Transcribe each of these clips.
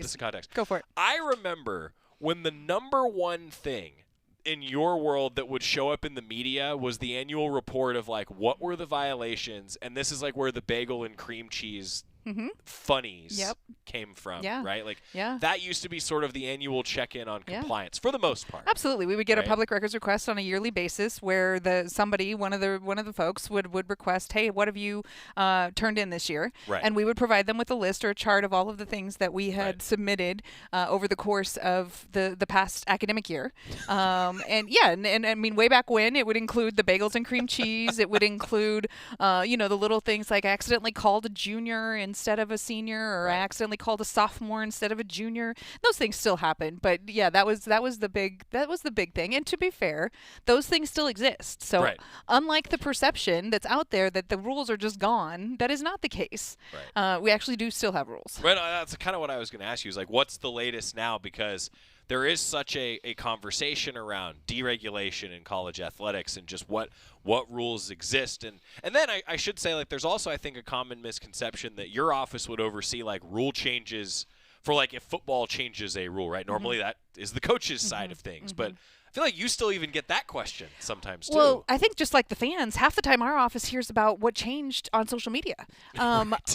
this in context. Go for it. I remember when the number one thing in your world that would show up in the media was the annual report of, like, what were the violations, and this is, like, where the bagel and cream cheese funnies came from, right? Like, that used to be sort of the annual check-in on compliance for the most part. Absolutely. We would get a public records request on a yearly basis where one of the folks would request, hey, what have you turned in this year? Right. And we would provide them with a list or a chart of all of the things that we had submitted over the course of the past academic year. And I mean, way back when, it would include the bagels and cream cheese. It would include, the little things like I accidentally called a junior instead of a senior, or I accidentally called a sophomore instead of a junior. Those things still happen, but that was the big thing. And to be fair, those things still exist. So unlike the perception that's out there that the rules are just gone, that is not the case. Right. We actually do still have rules. Right. That's kind of what I was going to ask you, is like, what's the latest now? Because there is such a conversation around deregulation in college athletics and just what rules exist. And then I should say, like, there's also, I think, a common misconception that your office would oversee, like, rule changes for, like, if football changes a rule, right? Normally that is the coach's side of things. But I feel like you still even get that question sometimes, too. Well, I think just like the fans, half the time our office hears about what changed on social media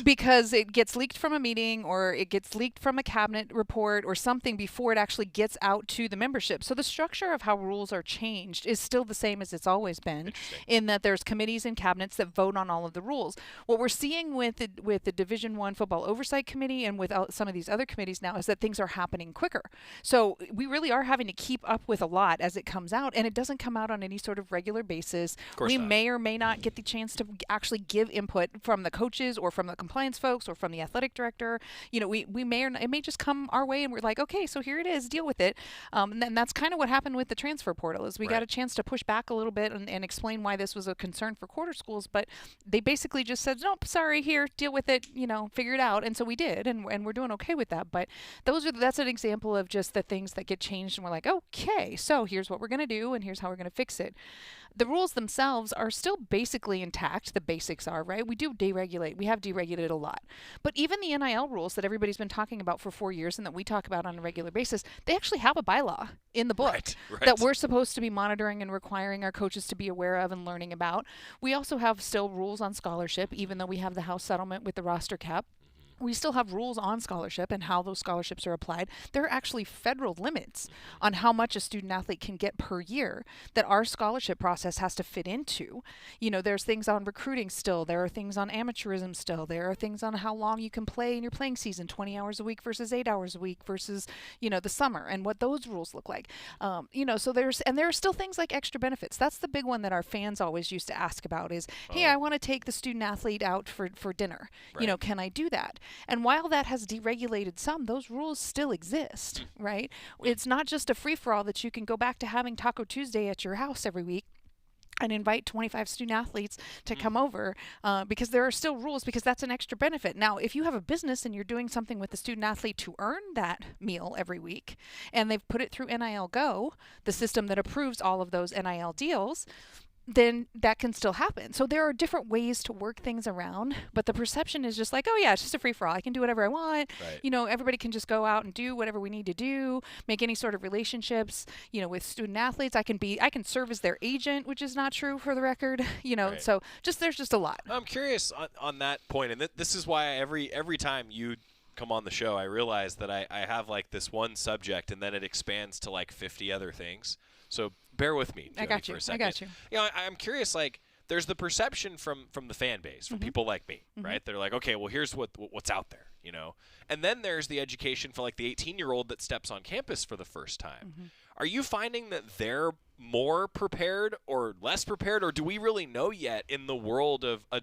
because it gets leaked from a meeting or it gets leaked from a cabinet report or something before it actually gets out to the membership. So the structure of how rules are changed is still the same as it's always been, in that there's committees and cabinets that vote on all of the rules. What we're seeing with the Division I Football Oversight Committee and with some of these other committees now is that things are happening quicker. So we really are having to keep up with a lot as it comes out, and it doesn't come out on any sort of regular basis. We may or may not get the chance to actually give input from the coaches or from the compliance folks or from the athletic director. We may or not, it may just come our way and we're like, okay, so here it is, deal with it. And that's kind of what happened with the transfer portal, is we got a chance to push back a little bit and explain why this was a concern for quarter schools, but they basically just said, nope, sorry, here, deal with it, figure it out. And so we did, and we're doing okay with that. But that's an example of just the things that get changed, and we're like, okay, so here's what we're going to do, and here's how we're going to fix it. The rules themselves are still basically intact. The basics are, right? We do deregulate. We have deregulated a lot. But even the NIL rules that everybody's been talking about for 4 years and that we talk about on a regular basis, they actually have a bylaw in the book that we're supposed to be monitoring and requiring our coaches to be aware of and learning about. We also have still rules on scholarship, even though we have the House settlement with the roster cap. We still have rules on scholarship and how those scholarships are applied. There are actually federal limits on how much a student athlete can get per year that our scholarship process has to fit into. There's things on recruiting still. There are things on amateurism still. There are things on how long you can play in your playing season, 20 hours a week versus 8 hours a week versus, the summer, and what those rules look like. So there are still things like extra benefits. That's the big one that our fans always used to ask about is, hey, I want to take the student athlete out for dinner. Right. Can I do that? And while that has deregulated some, those rules still exist, right? It's not just a free-for-all that you can go back to having Taco Tuesday at your house every week and invite 25 student athletes to come over because there are still rules, because that's an extra benefit. Now, if you have a business and you're doing something with the student athlete to earn that meal every week, and they've put it through NIL Go, the system that approves all of those NIL deals, then that can still happen. So there are different ways to work things around, but the perception is just like, oh yeah, it's just a free-for-all. I can do whatever I want. Right. Everybody can just go out and do whatever we need to do, make any sort of relationships, with student athletes. I can serve as their agent, which is not true for the record, right. So there's just a lot. I'm curious on that point, and this is why every time you come on the show, I realize that I have like this one subject and then it expands to like 50 other things. So bear with me, Jody, for a second. I got you. I'm curious, like, there's the perception from the fan base, from people like me, right? They're like, okay, well, here's what's out there, And then there's the education for, like, the 18-year-old that steps on campus for the first time. Are you finding that they're more prepared or less prepared, or do we really know yet in the world of a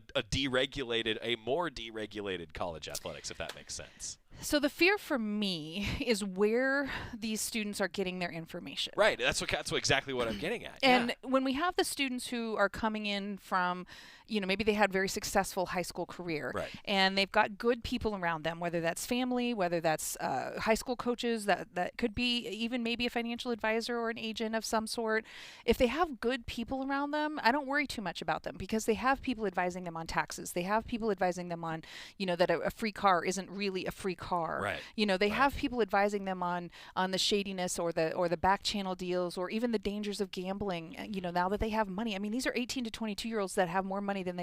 more deregulated college athletics, if that makes sense? So the fear for me is where these students are getting their information. Right. That's exactly what I'm getting at. And when we have the students who are coming in from, maybe they had a very successful high school career, right, and they've got good people around them, whether that's family, whether that's high school coaches, that could be even maybe a financial advisor or an agent of some sort. If they have good people around them, I don't worry too much about them, because they have people advising them on taxes. They have people advising them on, that a free car isn't really a free car car. Right. They have people advising them on the shadiness or the back channel deals or even the dangers of gambling. Now that they have money. I mean, these are 18 to 22-year-olds that have more money than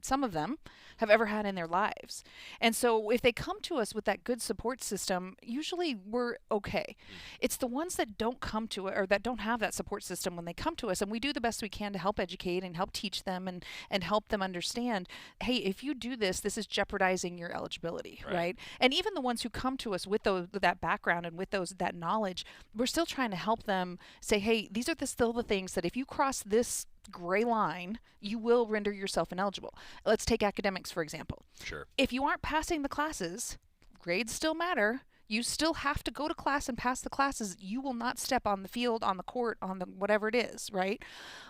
some of them have ever had in their lives. And so if they come to us with that good support system, usually we're okay. It's the ones that don't come to it or that don't have that support system when they come to us, and we do the best we can to help educate and help teach them and help them understand, hey, if you do this is jeopardizing your eligibility, right? And even the ones who come to us with that background and with that knowledge, we're still trying to help them say, hey, these are still the things that if you cross this gray line, you will render yourself ineligible. Let's take academics, for example. Sure. If you aren't passing the classes, grades still matter. You still have to go to class and pass the classes. You will not step on the field, on the court, on the whatever it is, right?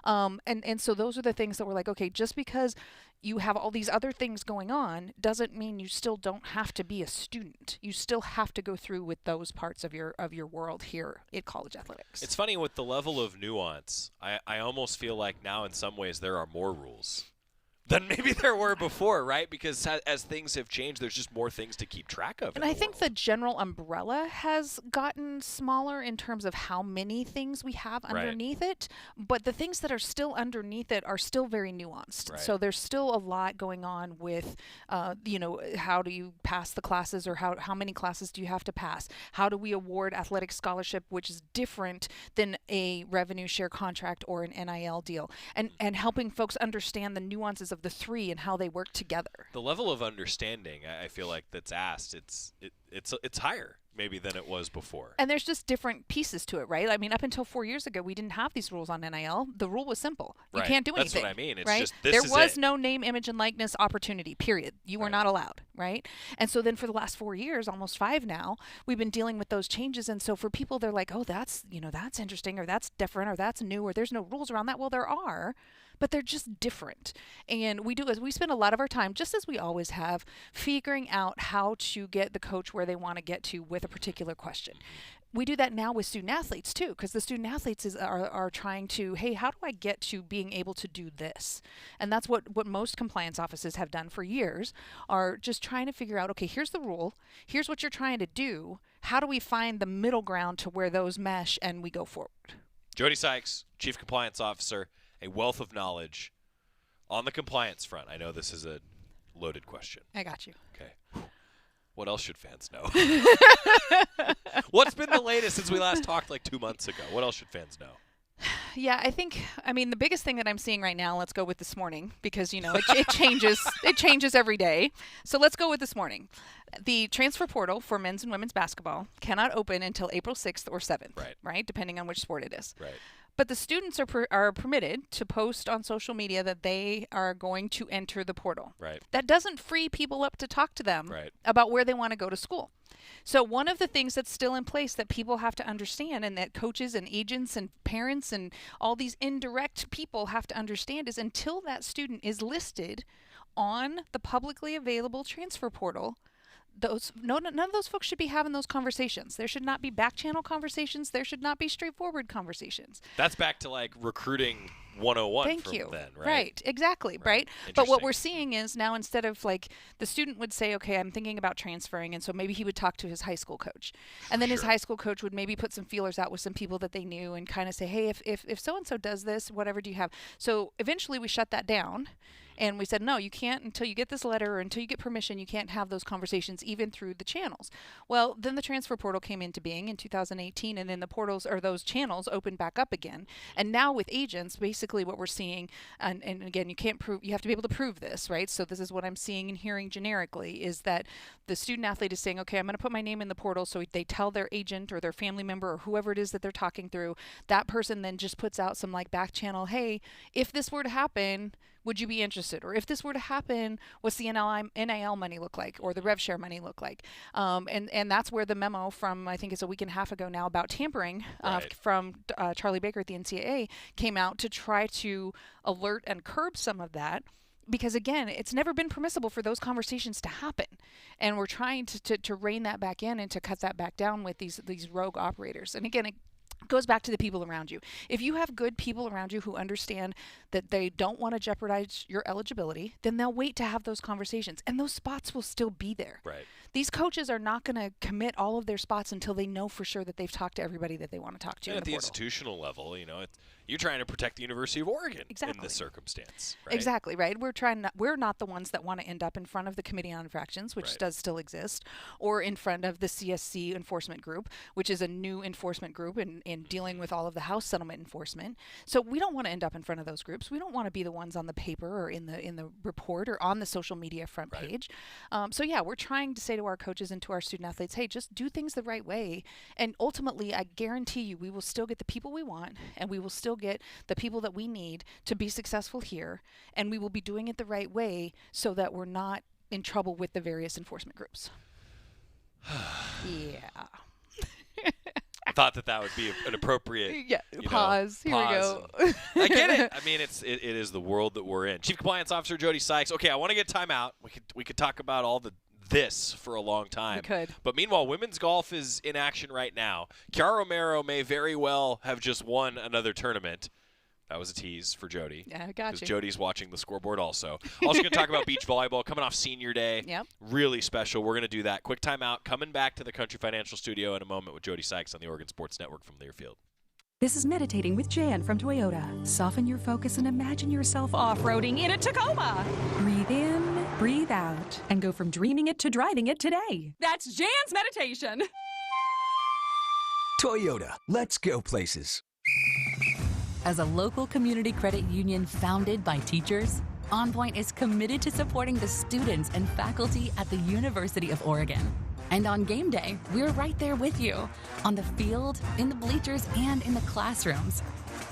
And so those are the things that we're like, okay, just because you have all these other things going on doesn't mean you still don't have to be a student. You still have to go through with those parts of your world here at college athletics. It's funny with the level of nuance. I almost feel like now in some ways there are more rules than maybe there were before, right? Because as things have changed, there's just more things to keep track of. And I think the general umbrella has gotten smaller in terms of how many things we have underneath it. But the things that are still underneath it are still very nuanced. Right. So there's still a lot going on with, how do you pass the classes, or how many classes do you have to pass? How do we award athletic scholarship, which is different than a revenue share contract or an NIL deal? And helping folks understand the nuances of the three and how they work together. The level of understanding, I feel like that's asked, it's higher maybe than it was before. And there's just different pieces to it, right? I mean, up until 4 years ago, we didn't have these rules on NIL. The rule was simple. You can't do anything. That's what I mean. It's right? just this there is was it. no name, image, and likeness opportunity, period. You were not allowed, right? And so then for the last 4 years, almost 5 now, we've been dealing with those changes. And so for people, they're like, oh, that's interesting, or that's different, or that's new, or there's no rules around that. Well, there are, but they're just different. And we spend a lot of our time, just as we always have, figuring out how to get the coach where they want to get to with a particular question. We do that now with student athletes too, because the student athletes are trying to, hey, how do I get to being able to do this? And that's what most compliance offices have done for years, are just trying to figure out, okay, here's the rule, here's what you're trying to do, how do we find the middle ground to where those mesh and we go forward? Jody Sykes, Chief Compliance Officer, a wealth of knowledge on the compliance front. I know this is a loaded question. I got you. Okay. What else should fans know? What's been the latest since we last talked like 2 months ago? What else should fans know? Yeah, I mean, the biggest thing that I'm seeing right now, let's go with this morning, because, it changes. It changes every day. So let's go with this morning. The transfer portal for men's and women's basketball cannot open until April 6th or 7th, right? Depending on which sport it is. Right. But the students are permitted to post on social media that they are going to enter the portal. Right. That doesn't free people up to talk to them about where they want to go to school. So one of the things that's still in place that people have to understand, and that coaches and agents and parents and all these indirect people have to understand, is until that student is listed on the publicly available transfer portal, none of those folks should be having those conversations. There should not be back channel conversations. There should not be straightforward conversations. That's back to like recruiting 101 Thank from you. then, right? Right, exactly, right? But what we're seeing is now, instead of like the student would say, okay, I'm thinking about transferring, and so maybe he would talk to his high school coach. And then his high school coach would maybe put some feelers out with some people that they knew and kind of say, hey, if so-and-so does this, whatever do you have? So eventually we shut that down. And we said, no, you can't until you get this letter or until you get permission. You can't have those conversations even through the channels. Well, then the transfer portal came into being in 2018, and then the portals or those channels opened back up again. And now with agents, basically what we're seeing, and again, you have to be able to prove this, right? So this is what I'm seeing and hearing generically, is that the student athlete is saying, okay, I'm going to put my name in the portal. So they tell their agent or their family member or whoever it is that they're talking through. That person then just puts out some like back channel, hey, if this were to happen, would you be interested? Or if this were to happen, what's the NIL money look like, or the rev share money look like? And that's where the memo from, I think it's a week and a half ago now, about tampering from Charlie Baker at the NCAA came out to try to alert and curb some of that. Because again, it's never been permissible for those conversations to happen. And we're trying to rein that back in and to cut that back down with these rogue operators. And again, goes back to the people around you. If you have good people around you who understand that they don't want to jeopardize your eligibility, then they'll wait to have those conversations, and those spots will still be there. Right. These coaches are not going to commit all of their spots until they know for sure that they've talked to everybody that they want to talk to. And at the institutional level, you're trying to protect the University of Oregon in this circumstance. Right? Exactly, right? We're not the ones that want to end up in front of the Committee on Infractions, which does still exist, or in front of the CSC enforcement group, which is a new enforcement group in dealing with all of the House settlement enforcement. So we don't want to end up in front of those groups. We don't want to be the ones on the paper or in the report or on the social media front page. So yeah, we're trying to say to our coaches and to our student athletes, hey, just do things the right way. And ultimately, I guarantee you, we will still get the people we want, and we will still get the people that we need to be successful here. And we will be doing it the right way so that we're not in trouble with the various enforcement groups. Yeah. I thought that would be an appropriate pause. Here we go. I get it. I mean, it is the world that we're in. Chief Compliance Officer Jody Sykes. Okay, I want to get time out. We could talk about all this for a long time. We could. But meanwhile, women's golf is in action right now. Chiara Romero may very well have just won another tournament. That was a tease for Jody. Yeah, I got you. Because Jody's watching the scoreboard also. Also going to talk about beach volleyball coming off senior day. Yep. Really special. We're going to do that. Quick timeout. Coming back to the Country Financial Studio in a moment with Jody Sykes on the Oregon Sports Network from Learfield. This is Meditating with Jan from Toyota. Soften your focus and imagine yourself off-roading in a Tacoma. Breathe in, breathe out, and go from dreaming it to driving it today. That's Jan's meditation. Toyota, let's go places. As a local community credit union founded by teachers, OnPoint is committed to supporting the students and faculty at the University of Oregon. And on game day, we're right there with you, on the field, in the bleachers, and in the classrooms.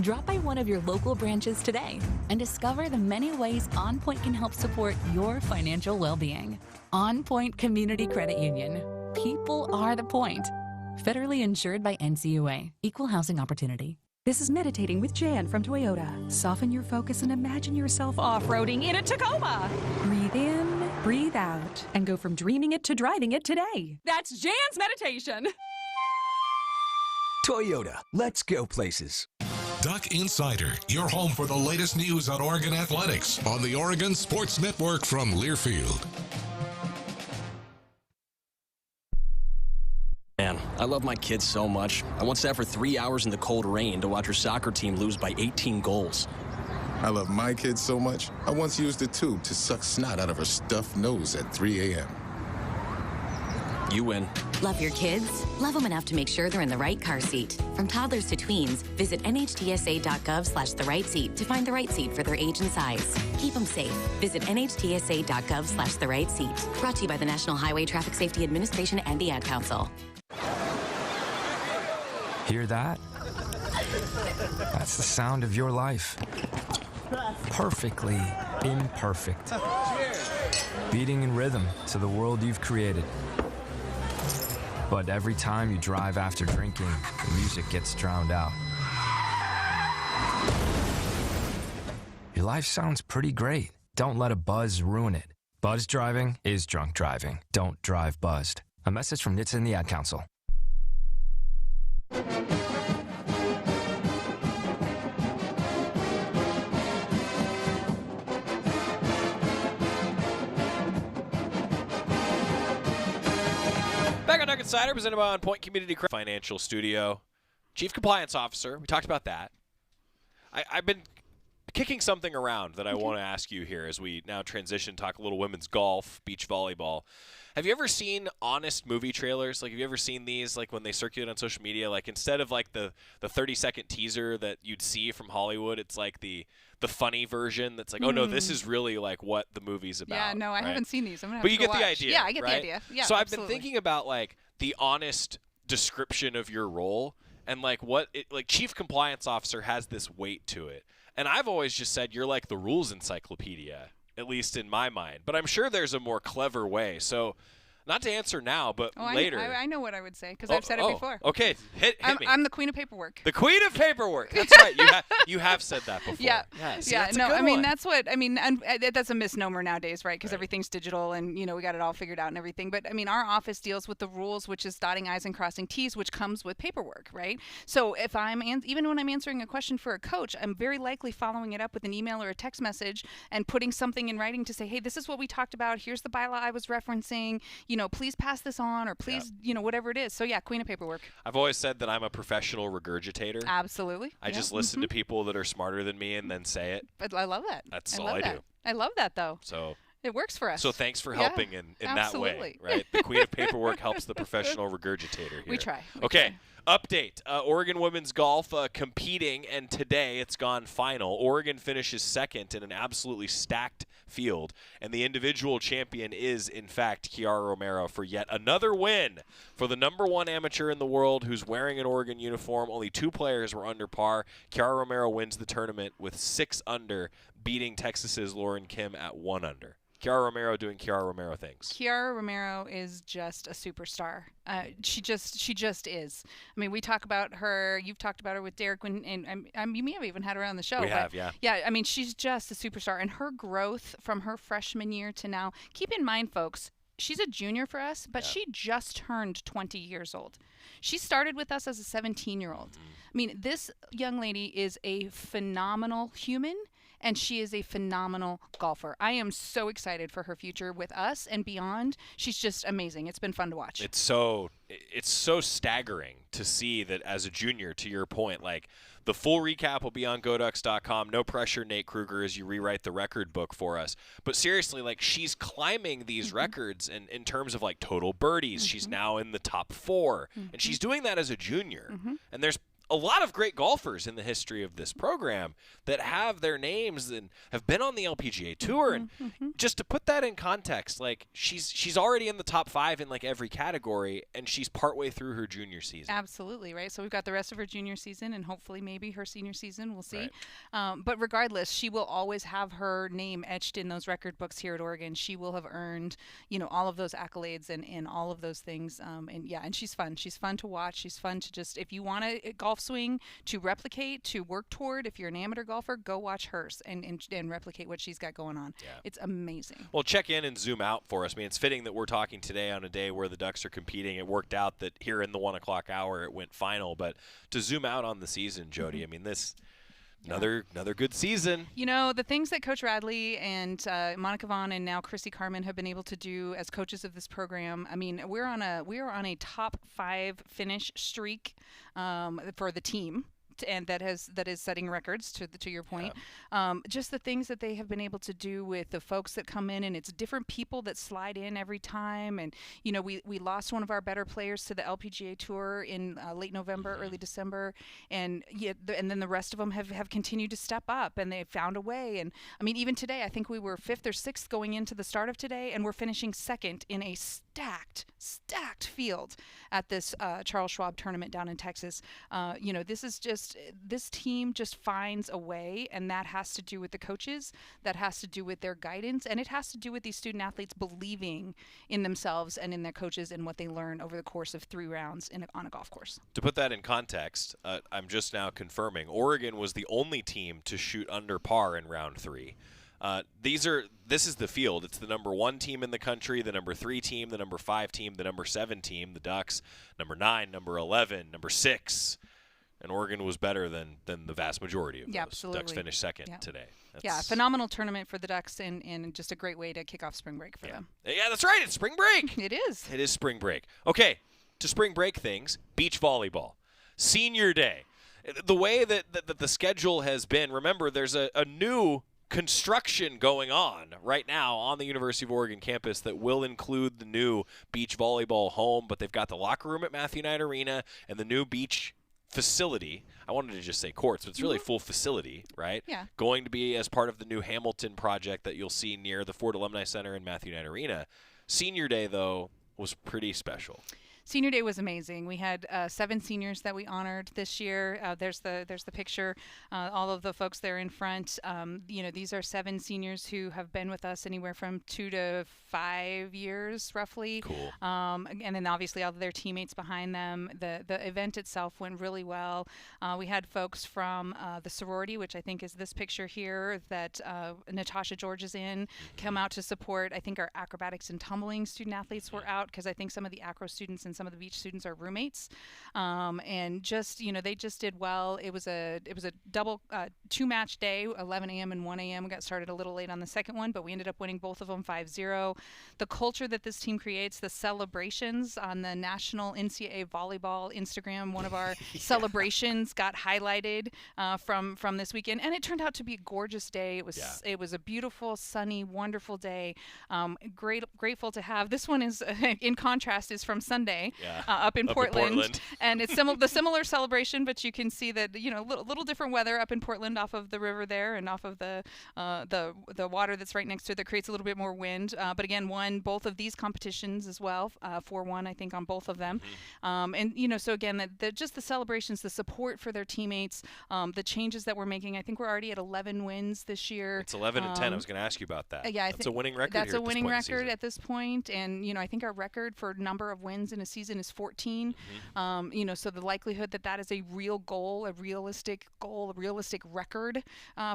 Drop by one of your local branches today and discover the many ways OnPoint can help support your financial well-being. OnPoint Community Credit Union. People are the point. Federally insured by NCUA. Equal housing opportunity. This is Meditating with Jan from Toyota. Soften your focus and imagine yourself off-roading in a Tacoma. Breathe in, breathe out, and go from dreaming it to driving it today. That's Jan's meditation. Toyota, let's go places. Duck Insider, your home for the latest news on Oregon athletics on the Oregon Sports Network from Learfield. Man, I love my kids so much. I once sat for 3 hours in the cold rain to watch her soccer team lose by 18 goals. I love my kids so much, I once used a tube to suck snot out of her stuffed nose at 3 a.m. You win. Love your kids? Love them enough to make sure they're in the right car seat. From toddlers to tweens, visit nhtsa.gov/the right seat to find the right seat for their age and size. Keep them safe. Visit nhtsa.gov/the right seat. Brought to you by the National Highway Traffic Safety Administration and the Ad Council. Hear that? That's the sound of your life. Perfectly imperfect. Beating in rhythm to the world you've created. But every time you drive after drinking, the music gets drowned out. Your life sounds pretty great. Don't let a buzz ruin it. Buzz driving is drunk driving. Don't drive buzzed. A message from NHTSA and the Ad Council. Back on Duck Insider, presented by OnPoint Community Credit Financial Studio. Chief Compliance Officer, we talked about that. I've been kicking something around that I want to ask you here as we now transition, talk a little women's golf, beach volleyball. Have you ever seen honest movie trailers? Like, have you ever seen these, like, when they circulate on social media? Like, instead of, like, the 30-second teaser that you'd see from Hollywood, it's, like, the funny version that's like, oh, no, this is really, like, what the movie's about. Yeah, no, I right? haven't seen these. I'm gonna have but to you go get watch. the idea, Yeah, I get right? the idea. Yeah, so I've absolutely. been thinking about, like, the honest description of your role and, like, like, Chief Compliance Officer has this weight to it. And I've always just said you're like the rules encyclopedia, at least in my mind. But I'm sure there's a more clever way. So Not to answer now, but Oh, later. I know what I would say because I've said it before. Okay, hit me. I'm the queen of paperwork. The queen of paperwork. That's right. You have said that before. Yeah. See, yeah. that's a No, good I mean one. that's what I mean, and that's a misnomer nowadays, right? Because everything's digital, and we got it all figured out and everything. But I mean, our office deals with the rules, which is dotting I's and crossing T's, which comes with paperwork, right? So if even when I'm answering a question for a coach, I'm very likely following it up with an email or a text message and putting something in writing to say, hey, this is what we talked about. Here's the bylaw I was referencing. Please pass this on, or please, whatever it is. So yeah, queen of paperwork. I've always said that I'm a professional regurgitator. Absolutely. I just listen to people that are smarter than me and then say it. But I love that. That's all I do. I love that, though. So it works for us. So thanks for helping in that way, absolutely. right? The queen of paperwork helps the professional regurgitator here. We try. Okay. Update. Oregon women's golf competing, and today it's gone final. Oregon finishes second in an absolutely stacked field, and the individual champion is, in fact, Kiara Romero for yet another win for the #1 amateur in the world who's wearing an Oregon uniform. Only 2 players were under par. Kiara Romero wins the tournament with 6 under, beating Texas's Lauren Kim at 1 under. Kiara Romero doing Kiara Romero things. Kiara Romero is just a superstar. She just is. I mean, we talk about her. You've talked about her with Derek, and you may have even had her on the show. We have, yeah. Yeah, I mean, she's just a superstar, and her growth from her freshman year to now. Keep in mind, folks, she's a junior for us, but she just turned 20 years old. She started with us as a 17-year-old. I mean, this young lady is a phenomenal human, and she is a phenomenal golfer. I am so excited for her future with us and beyond. She's just amazing. It's been fun to watch. It's so staggering to see that as a junior, to your point, like the full recap will be on GoDucks.com. No pressure, Nate Kruger, as you rewrite the record book for us. But seriously, like she's climbing these records in terms of like total birdies. She's now in the top 4, and she's doing that as a junior. And there's a lot of great golfers in the history of this program that have their names and have been on the LPGA Tour. And just to put that in context, like she's already in the top 5 in like every category, and she's partway through her junior season. Absolutely, right? So we've got the rest of her junior season and hopefully maybe her senior season. We'll see. Right. But regardless, she will always have her name etched in those record books here at Oregon. She will have earned, all of those accolades and all of those things. And she's fun. She's fun to watch. She's fun to just, if you want to golf swing to replicate, to work toward, if you're an amateur golfer, go watch hers and replicate what she's got going on. Yeah. It's amazing. Well, check in and zoom out for us. I mean, it's fitting that we're talking today on a day where the Ducks are competing. It worked out that here in the 1 o'clock hour it went final, but to zoom out on the season, Jody, I mean, this another good season. The things that Coach Radley and Monica Vaughn and now Chrissy Carmen have been able to do as coaches of this program. I mean, we are on a top 5 finish streak for the team. And that is setting records to your point. Yeah. Just the things that they have been able to do with the folks that come in, and it's different people that slide in every time. And we lost one of our better players to the LPGA Tour in late November, early December, and then the rest of them have continued to step up, and they've found a way. And I mean, even today, I think we were 5th or 6th going into the start of today, and we're finishing 2nd in a stacked field at this Charles Schwab tournament down in Texas. This team just finds a way, and that has to do with the coaches, that has to do with their guidance, and it has to do with these student athletes believing in themselves and in their coaches and what they learn over the course of 3 rounds on a golf course. To put that in context, I'm just now confirming Oregon was the only team to shoot under par in round 3. This is the field. It's the #1 team in the country, the #3 team, the #5 team, the #7 team, the Ducks, #9, #11, #6. And Oregon was better than the vast majority of those. Absolutely. Ducks finished 2nd today. Phenomenal tournament for the Ducks and just a great way to kick off spring break for them. Yeah, that's right. It's spring break. It is. It is spring break. Okay, to spring break things, beach volleyball. Senior day. The way that the schedule has been, remember, there's a new construction going on right now on the University of Oregon campus that will include the new beach volleyball home, but they've got the locker room at Matthew Knight Arena and the new beach facility. I wanted to just say courts, but it's really a full facility, right? Yeah. Going to be as part of the new Hamilton project that you'll see near the Ford Alumni Center and Matthew Knight Arena. Senior day, though, was pretty special. Senior Day was amazing. We had 7 seniors that we honored this year. There's the picture. All of the folks there in front. These are 7 seniors who have been with us anywhere from 2 to 5 years, roughly. Cool. And then obviously all of their teammates behind them. The event itself went really well. We had folks from the sorority, which I think is this picture here that Natasha George is in, come out to support. I think our acrobatics and tumbling student athletes were out because I think some of the acro students and some of the beach students are roommates. And just, they just did well. It was a double 2-match day, 11 a.m. and 1 a.m. We got started a little late on the second one, but we ended up winning both of them 5-0. The culture that this team creates, the celebrations on the National NCAA Volleyball Instagram, one of our celebrations got highlighted from this weekend, and it turned out to be a gorgeous day. It was a beautiful, sunny, wonderful day. Grateful to have this one is in contrast is from Sunday up in Portland, and it's the similar celebration, but you can see that little different weather up in Portland off of the river there and off of the water that's right next to it that creates a little bit more wind. But again, won both of these competitions as well, 4-1 I think on both of them. So again, just the celebrations, the support for their teammates, the changes that we're making. I think we're already at 11 wins this year. It's 11 and 10. I was going to ask you about that. That's a winning record. That's a winning record at this point, and I think our record for number of wins in a season is 14. So the likelihood that is a real goal, a realistic record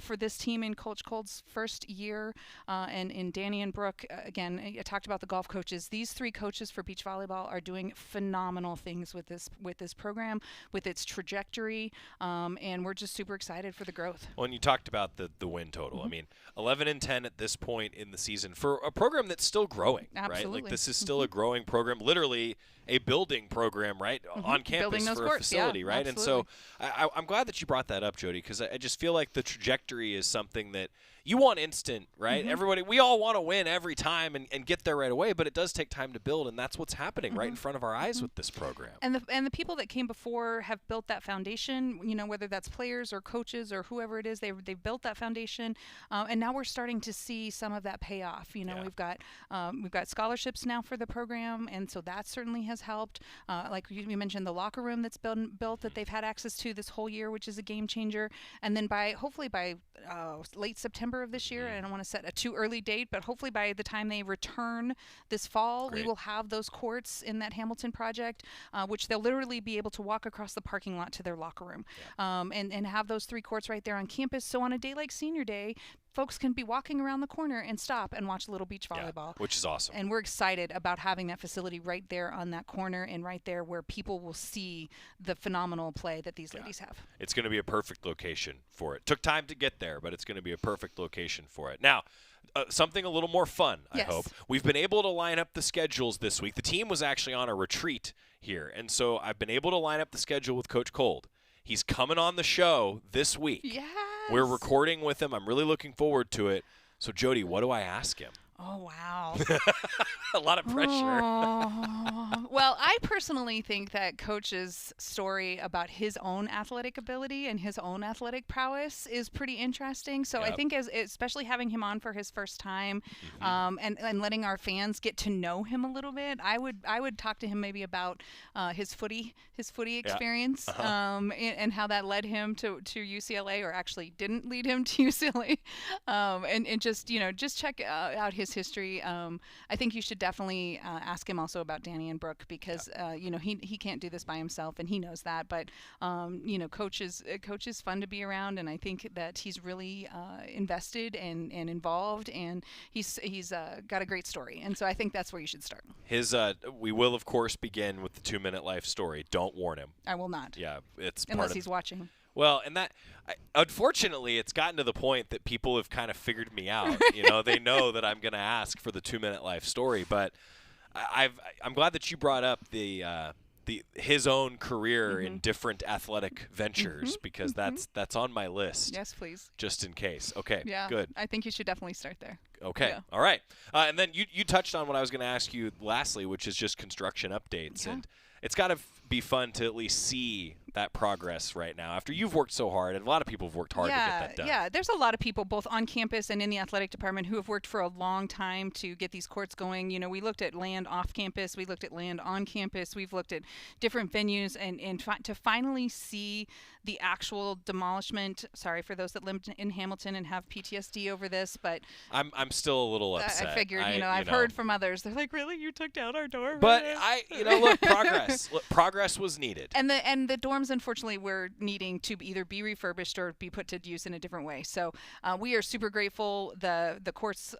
for this team in Coach Cold's first year, and in Danny and Brooke. Again, I talked about the golf coaches. These 3 coaches for beach volleyball are doing phenomenal things with this program, with its trajectory, and we're just super excited for the growth. Well, and you talked about the win total. I mean, 11 and 10 at this point in the season for a program that's still growing, Absolutely. right? Like this is still a growing program, literally a building program, right, on campus for courts, a facility, right? Absolutely. And so I'm glad that you brought that up, Jody, because I just feel like the trajectory is something that you want instant, right? Everybody, we all want to win every time and get there right away, but it does take time to build, and that's what's happening right in front of our eyes with this program. And the people that came before have built that foundation, whether that's players or coaches or whoever it is, they've built that foundation, and now we're starting to see some of that pay off. We've got scholarships now for the program, and so that certainly has helped. Like you mentioned, the locker room that's been built that they've had access to this whole year, which is a game changer. And then hopefully by late September of this year, and I don't want to set a too early date, but hopefully by the time they return this fall, we will have those courts in that Hamilton project, which they'll literally be able to walk across the parking lot to their locker room, and have those 3 courts right there on campus. So on a day like Senior Day, folks can be walking around the corner and stop and watch a little beach volleyball. Which is awesome. And we're excited about having that facility right there on that corner and right there where people will see the phenomenal play that these ladies have. It's going to be a perfect location for it. Took time to get there, but it's going to be a perfect location for it. Now, something a little more fun, I hope. We've been able to line up the schedules this week. The team was actually on a retreat here, and so I've been able to line up the schedule with Coach Cold. He's coming on the show this week. Yes. We're recording with him. I'm really looking forward to it. So, Jody, what do I ask him? Oh, wow. A lot of pressure. Well, I personally think that Coach's story about his own athletic ability and his own athletic prowess is pretty interesting. So I think especially having him on for his first time, and letting our fans get to know him a little bit, I would talk to him maybe about his footy experience, and how that led him to UCLA, or actually didn't lead him to UCLA, and just check out his history. I think you should definitely ask him also about Danny and Brooke, because he can't do this by himself, and he knows that. But Coach is fun to be around, and I think that he's really invested and involved, and he's got a great story, and so I think that's where you should start. We will of course begin with the 2-minute life story. Don't warn him. I will not. Yeah, it's unless he's watching. Well, and unfortunately, it's gotten to the point that people have kind of figured me out. They know that I'm going to ask for the 2-minute life story. But I'm glad that you brought up his own career in different athletic ventures, because that's on my list. Yes, please. Just in case. Okay. Yeah. Good. I think you should definitely start there. Okay. Yeah. All right. And then you touched on what I was going to ask you lastly, which is just construction updates, and it's got to be fun to at least see that progress right now after you've worked so hard, and a lot of people have worked hard to get that done? Yeah, there's a lot of people both on campus and in the athletic department who have worked for a long time to get these courts going. You know, we looked at land off campus, we looked at land on campus, we've looked at different venues, and to finally see the actual demolishment. Sorry for those that live in Hamilton and have PTSD over this, but I'm still a little upset. I figured, I've heard from others. They're like, really, you took down our dorm? But look, progress. Progress was needed. And the dorms, unfortunately, were needing to either be refurbished or be put to use in a different way. So we are super grateful. The courts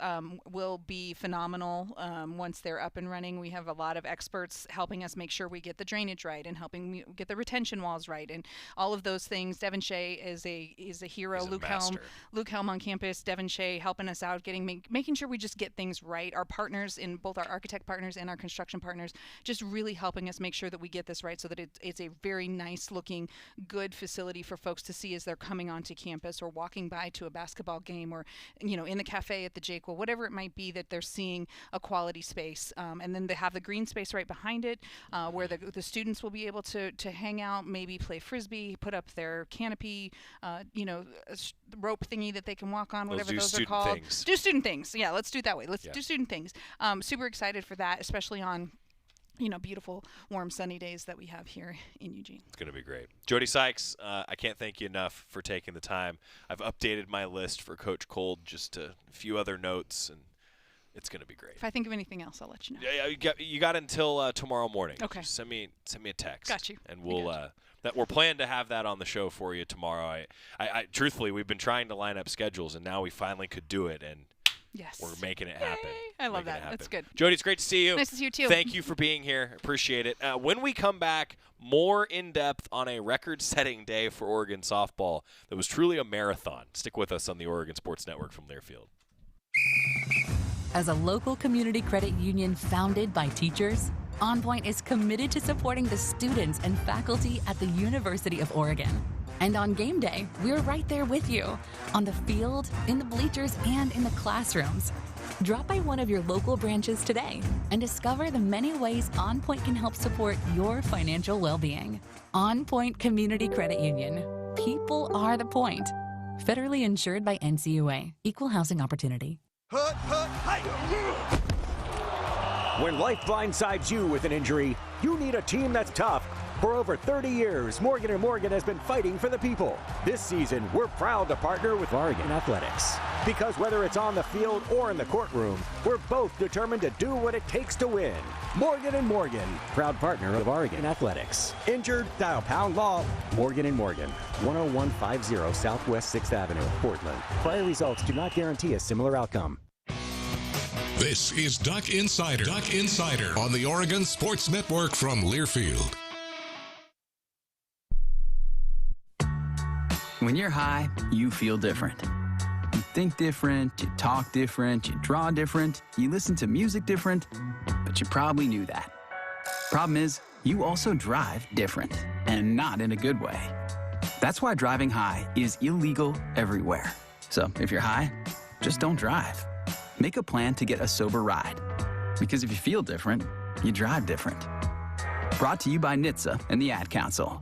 will be phenomenal once they're up and running. We have a lot of experts helping us make sure we get the drainage right and helping me get the retention walls right and all of those things. Devin Shea is a hero. Luke Helm on campus. Devin Shea helping us out, making sure we just get things right. Our partners, in both our architect partners and our construction partners, just really helping us make sure that we get this right so that it's a very nice looking, good facility for folks to see as they're coming onto campus or walking by to a basketball game or, in the cafe at the Jake-Well, whatever it might be, that they're seeing a quality space. And then they have the green space right behind it where the students will be able to hang out, maybe play Frisbee, put up their canopy, rope thingy that they can walk on, whatever those are called. Do student things. Yeah, let's do it that way. Let's do student things. Super excited for that, especially on beautiful, warm, sunny days that we have here in Eugene. It's going to be great. Jody Sykes, I can't thank you enough for taking the time. I've updated my list for Coach Cold, just a few other notes, and it's going to be great. If I think of anything else, I'll let you know. Yeah, you got until tomorrow morning. Okay. Just send me a text. Got you. And we're planning to have that on the show for you tomorrow. I truthfully, we've been trying to line up schedules, and now we finally could do it, and yes, we're making it happen. I love that. That's good. Jody, it's great to see you. Nice to see you too. Thank you for being here. Appreciate it. When we come back, more in depth on a record-setting day for Oregon softball that was truly a marathon. Stick with us on the Oregon Sports Network from Learfield. As a local community credit union founded by teachers, OnPoint is committed to supporting the students and faculty at the University of Oregon. And on game day, we're right there with you, on the field, in the bleachers, and in the classrooms. Drop by one of your local branches today and discover the many ways OnPoint can help support your financial well-being. OnPoint Community Credit Union. People are the point. Federally insured by NCUA. Equal housing opportunity. When life blindsides you with an injury, you need a team that's tough. For over 30 years, Morgan & Morgan has been fighting for the people. This season, we're proud to partner with Oregon Athletics. Because whether it's on the field or in the courtroom, we're both determined to do what it takes to win. Morgan & Morgan, proud partner of Oregon Athletics. Injured? Dial pound law. Morgan & Morgan, 10150 Southwest 6th Avenue, Portland. Prior results do not guarantee a similar outcome. This is Duck Insider. Duck Insider on the Oregon Sports Network from Learfield. When you're high, you feel different. You think different, you talk different, you draw different, you listen to music different, but you probably knew that. Problem is, you also drive different, and not in a good way. That's why driving high is illegal everywhere. So if you're high, just don't drive. Make a plan to get a sober ride. Because if you feel different, you drive different. Brought to you by NHTSA and the Ad Council.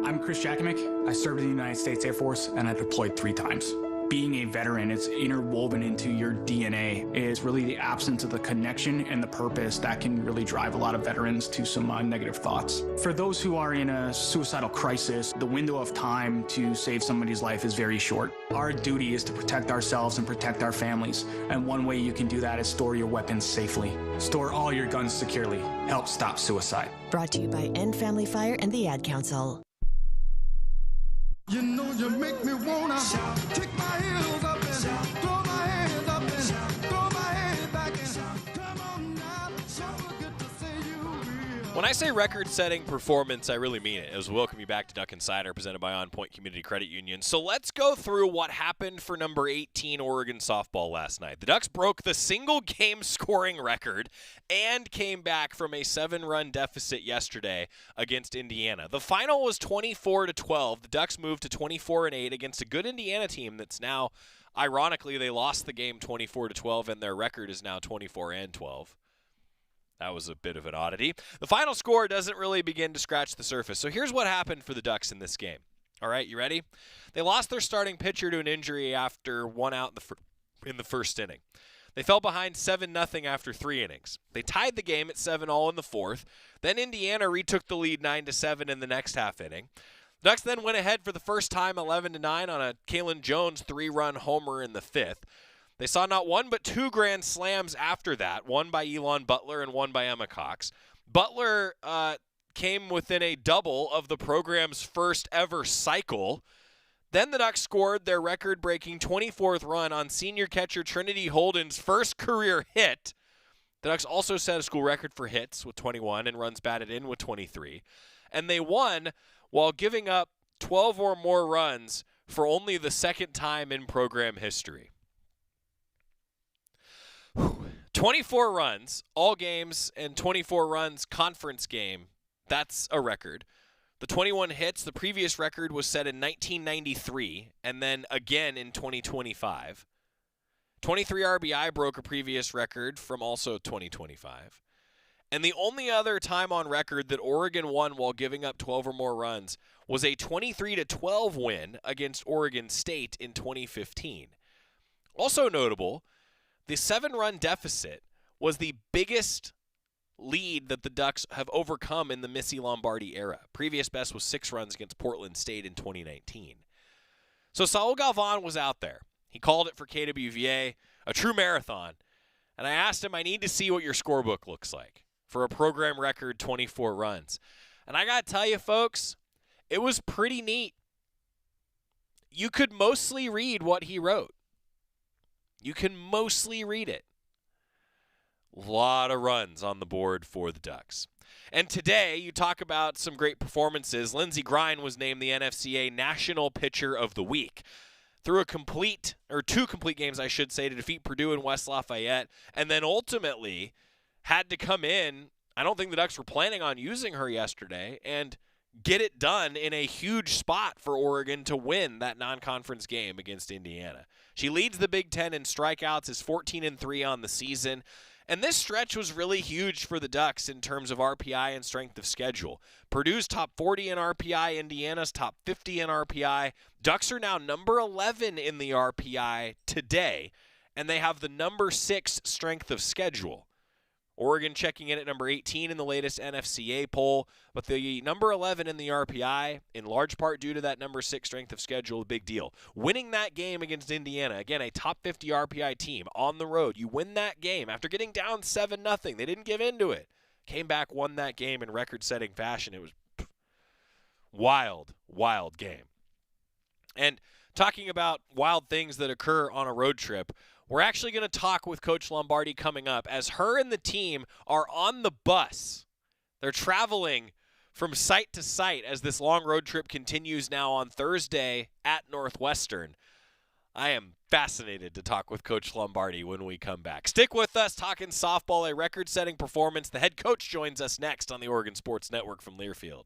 I'm Chris Jakimick. I served in the United States Air Force and I deployed 3 times. Being a veteran, it's interwoven into your DNA. It is really the absence of the connection and the purpose that can really drive a lot of veterans to some negative thoughts. For those who are in a suicidal crisis, the window of time to save somebody's life is very short. Our duty is to protect ourselves and protect our families. And one way you can do that is store your weapons safely. Store all your guns securely. Help stop suicide. Brought to you by End Family Fire and the Ad Council. You know you make me wanna kick my heels up and throw my hands up and throw my head back and come on now, so good to see you. When I say record-setting performance, I really mean it. It was welcome you back to Duck Insider, presented by OnPoint Community Credit Union. So let's go through what happened for number 18 Oregon softball last night. The Ducks broke the single-game scoring record and came back from a 7-run deficit yesterday against Indiana. The final was 24-12. The Ducks moved to 24-8 against a good Indiana team that's now, ironically, they lost the game 24-12, and their record is now 24-12. That was a bit of an oddity. The final score doesn't really begin to scratch the surface. So here's what happened for the Ducks in this game. All right, you ready? They lost their starting pitcher to an injury after 1 out in the first inning. They fell behind 7-0 after 3 innings. They tied the game at 7-all in the fourth. Then Indiana retook the lead 9-7 in the next half inning. The Ducks then went ahead for the first time 11-9 on a Kalen Jones 3-run homer in the fifth. They saw not one but 2 grand slams after that, one by Elon Butler and one by Emma Cox. Butler came within a double of the program's first ever cycle. Then the Ducks scored their record-breaking 24th run on senior catcher Trinity Holden's first career hit. The Ducks also set a school record for hits with 21 and runs batted in with 23. And they won while giving up 12 or more runs for only the second time in program history. 24 runs, all games, and 24 runs conference game. That's a record. The 21 hits, the previous record was set in 1993, and then again in 2025. 23 RBI broke a previous record from also 2025. And the only other time on record that Oregon won while giving up 12 or more runs was a 23-12 win against Oregon State in 2015. Also notable, the 7-run deficit was the biggest lead that the Ducks have overcome in the Missy Lombardi era. Previous best was 6 runs against Portland State in 2019. So Saul Galvan was out there. He called it for KWVA, a true marathon. And I asked him, I need to see what your scorebook looks like for a program record 24 runs. And I got to tell you, folks, it was pretty neat. You could mostly read what he wrote. You can mostly read it. A lot of runs on the board for the Ducks. And today, you talk about some great performances. Lindsey Grine was named the NFCA National Pitcher of the Week. Through two complete games, I should say, to defeat Purdue and West Lafayette, and then ultimately had to come in. I don't think the Ducks were planning on using her yesterday, and get it done in a huge spot for Oregon to win that non-conference game against Indiana. She leads the Big Ten in strikeouts, is 14-3 on the season. And this stretch was really huge for the Ducks in terms of RPI and strength of schedule. Purdue's top 40 in RPI, Indiana's top 50 in RPI. Ducks are now number 11 in the RPI today, and they have the number 6 strength of schedule. Oregon checking in at number 18 in the latest NFCA poll, but the number 11 in the RPI, in large part due to that number 6 strength of schedule, a big deal. Winning that game against Indiana, again, a top 50 RPI team on the road, you win that game after getting down 7-0. They didn't give in to it. Came back, won that game in record-setting fashion. It was wild, wild game. And talking about wild things that occur on a road trip, we're actually going to talk with Coach Lombardi coming up as her and the team are on the bus. They're traveling from site to site as this long road trip continues now on Thursday at Northwestern. I am fascinated to talk with Coach Lombardi when we come back. Stick with us, talking softball, a record-setting performance. The head coach joins us next on the Oregon Sports Network from Learfield.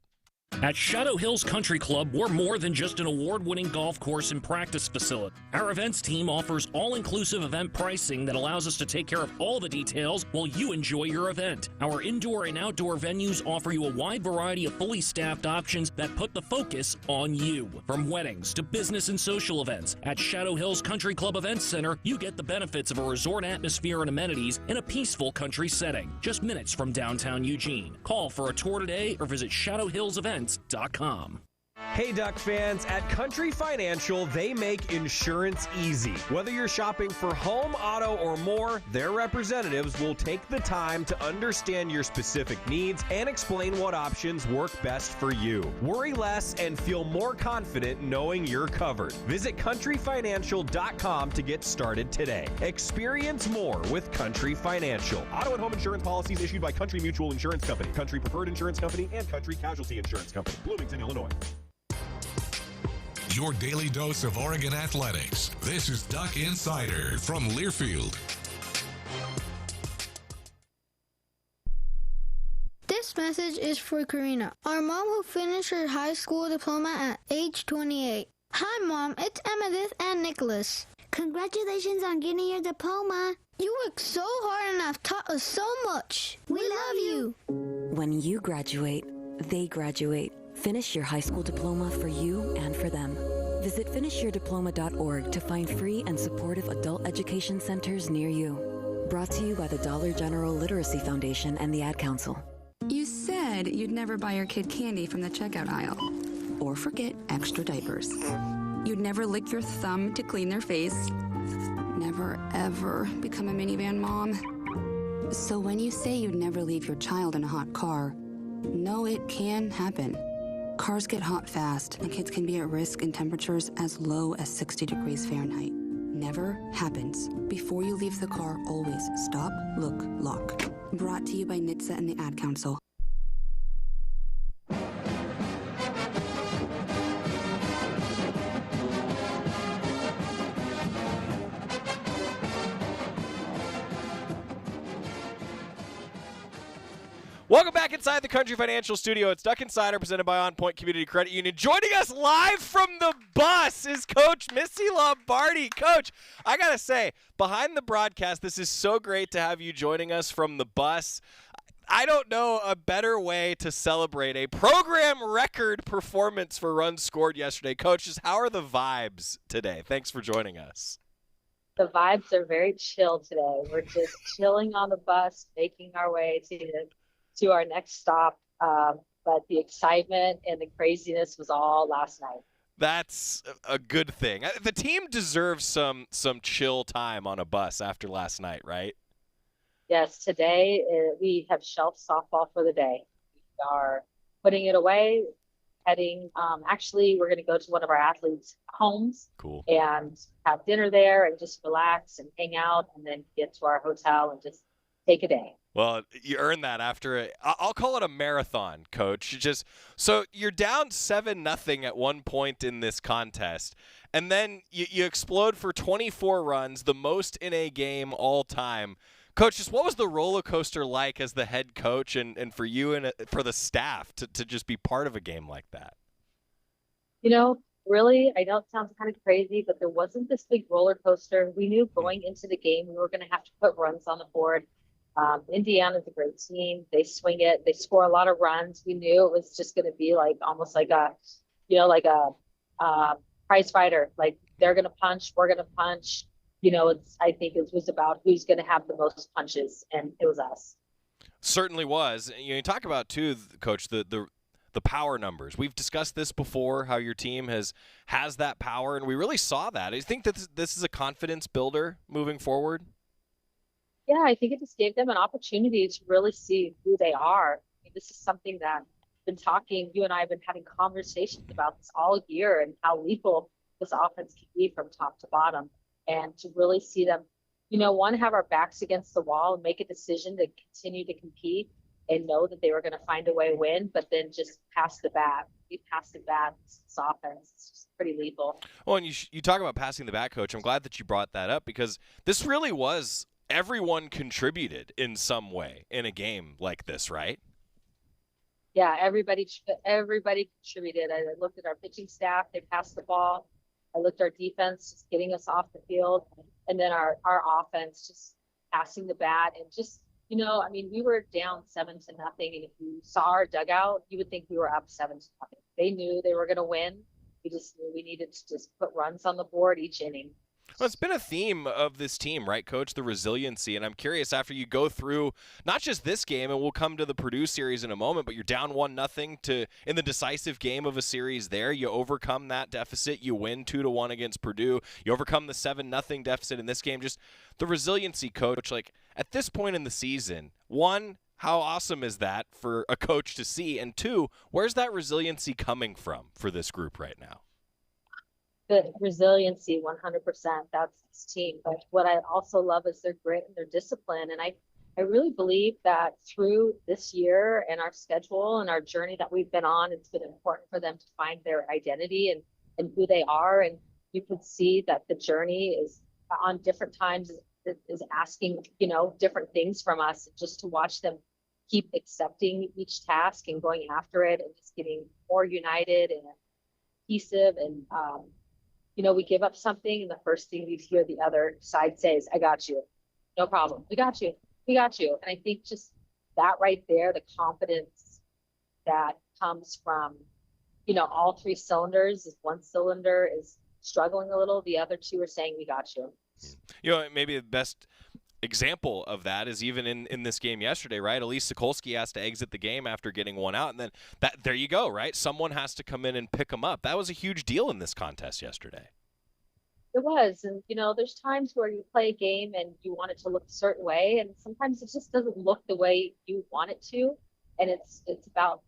At Shadow Hills Country Club, we're more than just an award-winning golf course and practice facility. Our events team offers all-inclusive event pricing that allows us to take care of all the details while you enjoy your event. Our indoor and outdoor venues offer you a wide variety of fully staffed options that put the focus on you. From weddings to business and social events, at Shadow Hills Country Club Events Center, you get the benefits of a resort atmosphere and amenities in a peaceful country setting, just minutes from downtown Eugene. Call for a tour today or visit shadowhillsevents.com. Hey Duck fans, at Country Financial, they make insurance easy. Whether you're shopping for home, auto, or more, their representatives will take the time to understand your specific needs and explain what options work best for you. Worry less and feel more confident knowing you're covered. Visit countryfinancial.com to get started today. Experience more with Country Financial. Auto and home insurance policies issued by Country Mutual Insurance Company, Country Preferred Insurance Company, and Country Casualty Insurance Company, Bloomington, Illinois. Your daily dose of Oregon athletics. This is Duck Insider from Learfield. This message is for Karina, our mom who finished her high school diploma at age 28. Hi, Mom. It's Emmettith and Nicholas. Congratulations on getting your diploma. You worked so hard and have taught us so much. We love you. When you graduate, they graduate. Finish your high school diploma for you and for them. Visit finishyourdiploma.org to find free and supportive adult education centers near you. Brought to you by the Dollar General Literacy Foundation and the Ad Council. You said you'd never buy your kid candy from the checkout aisle. Or forget extra diapers. You'd never lick your thumb to clean their face. Never, ever become a minivan mom. So when you say you'd never leave your child in a hot car, no, it can happen. Cars get hot fast, and kids can be at risk in temperatures as low as 60 degrees Fahrenheit. Never happens. Before you leave the car, always stop, look, lock. Brought to you by NHTSA and the Ad Council. Welcome back inside the Country Financial Studio. It's Duck Insider presented by OnPoint Community Credit Union. Joining us live from the bus is Coach Missy Lombardi. Coach, I got to say, behind the broadcast, this is so great to have you joining us from the bus. I don't know a better way to celebrate a program record performance for runs scored yesterday. Coach, just how are the vibes today? Thanks for joining us. The vibes are very chill today. We're just chilling on the bus, making our way to our next stop. But the excitement and the craziness was all last night. That's a good thing. The team deserves some chill time on a bus after last night, right? Yes, today we have shelved softball for the day. We are putting it away, heading, actually we're going to go to one of our athletes' homes. Cool. And have dinner there and just relax and hang out and then get to our hotel and just take a day. Well, you earned that after I'll call it a marathon, Coach. So you're down 7-0 at one point in this contest, and then you explode for 24 runs, the most in a game all time. Coach, just what was the roller coaster like as the head coach and for you and for the staff to just be part of a game like that? You know, really, I know it sounds kind of crazy, but there wasn't this big roller coaster. We knew going into the game we were going to have to put runs on the board. Indiana's a great team. They swing it. They score a lot of runs. We knew it was just going to be like almost like a prize fighter. Like they're going to punch, we're going to punch. I think it was about who's going to have the most punches, and it was us. Certainly was. You talk about too, Coach, the power numbers. We've discussed this before, how your team has that power, and we really saw that. I think that this is a confidence builder moving forward. Yeah, I think it just gave them an opportunity to really see who they are. I mean, this is something that you and I have been having conversations about this all year and how lethal this offense can be from top to bottom. And to really see them, have our backs against the wall and make a decision to continue to compete and know that they were going to find a way to win, but then just pass the bat. We passed the bat. This offense is just pretty lethal. Well, and you talk about passing the bat, Coach. I'm glad that you brought that up because this really was everyone contributed in some way in a game like this, right? Yeah, everybody contributed. I looked at our pitching staff. They passed the ball. I looked at our defense, just getting us off the field. And then our offense, just passing the bat. And just, we were down 7-0. And if you saw our dugout, you would think we were up 7-0. They knew they were going to win. We just knew we needed to just put runs on the board each inning. Well, it's been a theme of this team, right, Coach? The resiliency. And I'm curious, after you go through not just this game, and we'll come to the Purdue series in a moment, but you're down 1-0 in the decisive game of a series there. You overcome that deficit. You win 2-1 against Purdue. You overcome the 7-0 deficit in this game. Just the resiliency, Coach. Like, at this point in the season, one, how awesome is that for a coach to see? And two, where's that resiliency coming from for this group right now? The resiliency, 100%. That's this team. But what I also love is their grit and their discipline. And I really believe that through this year and our schedule and our journey that we've been on, it's been important for them to find their identity and who they are. And you can see that the journey is on different times is asking, different things from us. Just to watch them keep accepting each task and going after it and just getting more united and cohesive and we give up something and the first thing you hear the other side say is, I got you. no problem. We got you. We got you. And I think just that right there, the confidence that comes from, all three cylinders. If one cylinder is struggling a little, the other two are saying, we got you. Maybe the best example of that is even in this game yesterday, right? Elise Sokolski has to exit the game after getting one out, and then there you go, right? Someone has to come in and pick them up. That was a huge deal in this contest yesterday. It was. And, there's times where you play a game and you want it to look a certain way, and sometimes it just doesn't look the way you want it to. And it's about,